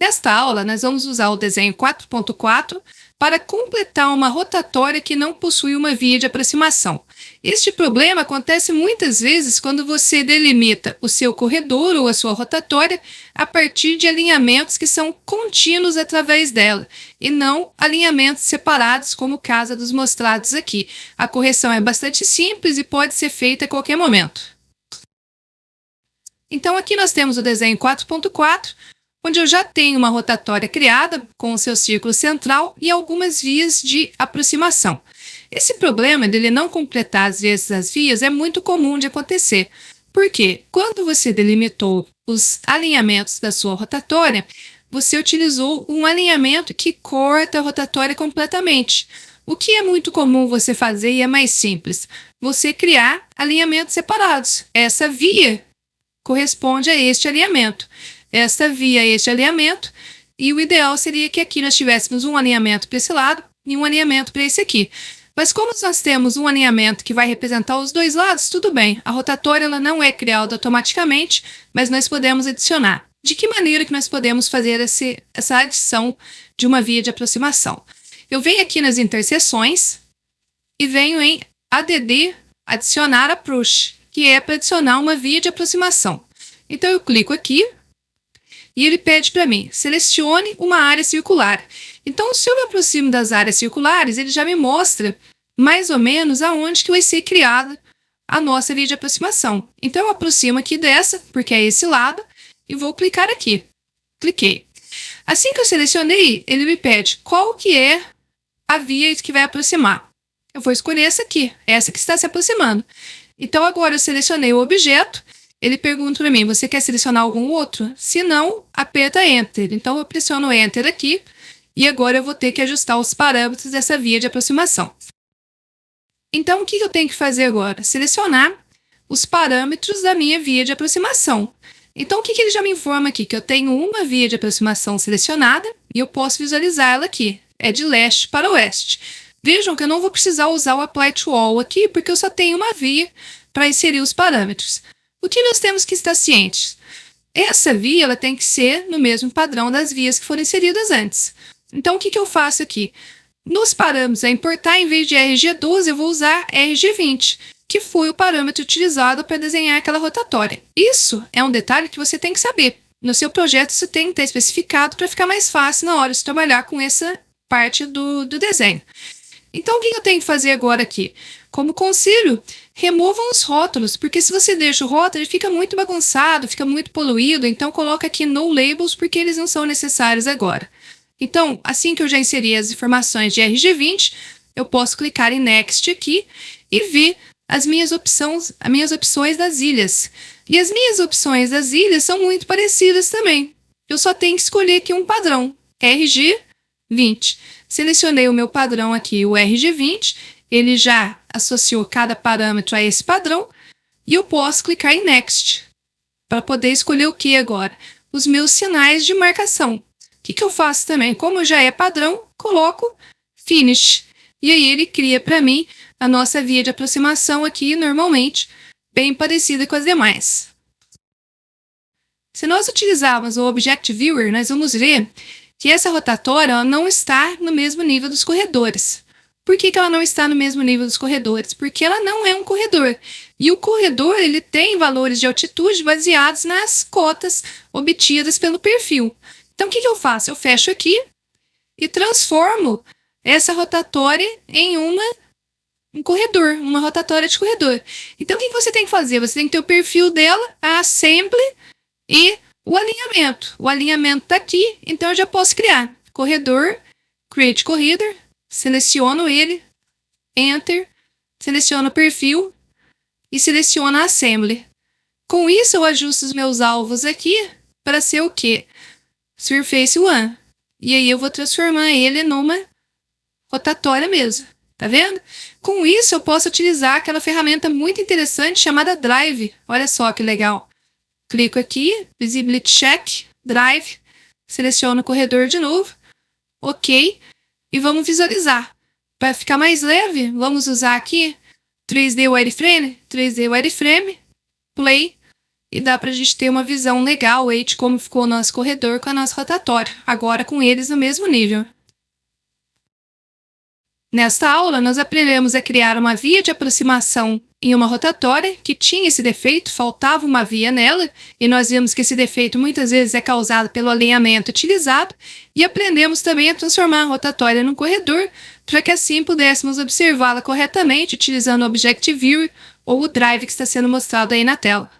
Nesta aula, nós vamos usar o desenho 4.4 para completar uma rotatória que não possui uma via de aproximação. Este problema acontece muitas vezes quando você delimita o seu corredor ou a sua rotatória a partir de alinhamentos que são contínuos através dela, e não alinhamentos separados, como o caso dos mostrados aqui. A correção é bastante simples e pode ser feita a qualquer momento. Então aqui nós temos o desenho 4.4, onde eu já tenho uma rotatória criada com o seu círculo central e algumas vias de aproximação. Esse problema dele não completar às vezes as vias é muito comum de acontecer. Porque quando você delimitou os alinhamentos da sua rotatória, você utilizou um alinhamento que corta a rotatória completamente. O que é muito comum você fazer e é mais simples? Você criar alinhamentos separados. Essa via corresponde a este alinhamento. Esta via a este alinhamento, e o ideal seria que aqui nós tivéssemos um alinhamento para esse lado e um alinhamento para esse aqui. Mas como nós temos um alinhamento que vai representar os dois lados, tudo bem. A rotatória ela não é criada automaticamente, mas nós podemos adicionar. De que maneira que nós podemos fazer essa adição de uma via de aproximação? Eu venho aqui nas interseções e venho em ADD, adicionar approach, que é para adicionar uma via de aproximação. Então eu clico aqui, e ele pede para mim, selecione uma área circular. Então, se eu me aproximo das áreas circulares, ele já me mostra mais ou menos aonde que vai ser criada a nossa via de aproximação. Então, eu aproximo aqui dessa, porque é esse lado, e vou clicar aqui. Cliquei. Assim que eu selecionei, ele me pede qual que é a via que vai aproximar. Eu vou escolher essa que está se aproximando. Então, agora eu selecionei o objeto. Ele pergunta para mim, você quer selecionar algum outro? Se não, aperta Enter. Então, eu pressiono Enter aqui e agora eu vou ter que ajustar os parâmetros dessa via de aproximação. Então, o que eu tenho que fazer agora? Selecionar os parâmetros da minha via de aproximação. Então, o que ele já me informa aqui? Que eu tenho uma via de aproximação selecionada e eu posso visualizar ela aqui. É de leste para oeste. Vejam que eu não vou precisar usar o Apply to All aqui, porque eu só tenho uma via para inserir os parâmetros. O que nós temos que estar cientes? Essa via ela tem que ser no mesmo padrão das vias que foram inseridas antes. Então, o que eu faço aqui? Nos parâmetros a importar, em vez de RG12, eu vou usar RG20, que foi o parâmetro utilizado para desenhar aquela rotatória. Isso é um detalhe que você tem que saber. No seu projeto, isso tem que estar especificado para ficar mais fácil na hora de trabalhar com essa parte do desenho. Então, o que eu tenho que fazer agora aqui? Como conselho, removam os rótulos, porque se você deixa o rótulo, ele fica muito bagunçado, fica muito poluído, então coloca aqui No Labels, porque eles não são necessários agora. Então, assim que eu já inseri as informações de RG20, eu posso clicar em Next aqui e ver as minhas opções das ilhas. E as minhas opções das ilhas são muito parecidas também. Eu só tenho que escolher aqui um padrão, RG20. Selecionei o meu padrão aqui, o RG20, ele já associou cada parâmetro a esse padrão, e eu posso clicar em Next, para poder escolher o que agora? Os meus sinais de marcação. O que eu faço também? Como já é padrão, coloco Finish, e aí ele cria para mim a nossa via de aproximação aqui, normalmente, bem parecida com as demais. Se nós utilizarmos o Object Viewer, nós vamos ver que essa rotatória não está no mesmo nível dos corredores. Por que ela não está no mesmo nível dos corredores? Porque ela não é um corredor. E o corredor ele tem valores de altitude baseados nas cotas obtidas pelo perfil. Então, o que eu faço? Eu fecho aqui e transformo essa rotatória em um corredor, uma rotatória de corredor. Então, o que você tem que fazer? Você tem que ter o perfil dela, a assembly e o alinhamento. O alinhamento está aqui, então eu já posso criar corredor, create corridor, seleciono ele, Enter, seleciono o perfil e seleciono a Assembly. Com isso, eu ajusto os meus alvos aqui para ser o quê? Surface 1. E aí eu vou transformar ele numa rotatória mesmo. Tá vendo? Com isso, eu posso utilizar aquela ferramenta muito interessante chamada Drive. Olha só que legal. Clico aqui, Visibility Check, Drive, seleciono o corredor de novo, OK, e vamos visualizar. Para ficar mais leve, vamos usar aqui 3D Wireframe, Play, e dá para a gente ter uma visão legal aí de como ficou o nosso corredor com a nossa rotatória, agora com eles no mesmo nível. Nesta aula, nós aprendemos a criar uma via de aproximação em uma rotatória que tinha esse defeito, faltava uma via nela, e nós vimos que esse defeito muitas vezes é causado pelo alinhamento utilizado, e aprendemos também a transformar a rotatória num corredor, para que assim pudéssemos observá-la corretamente utilizando o Objective Viewer ou o Drive que está sendo mostrado aí na tela.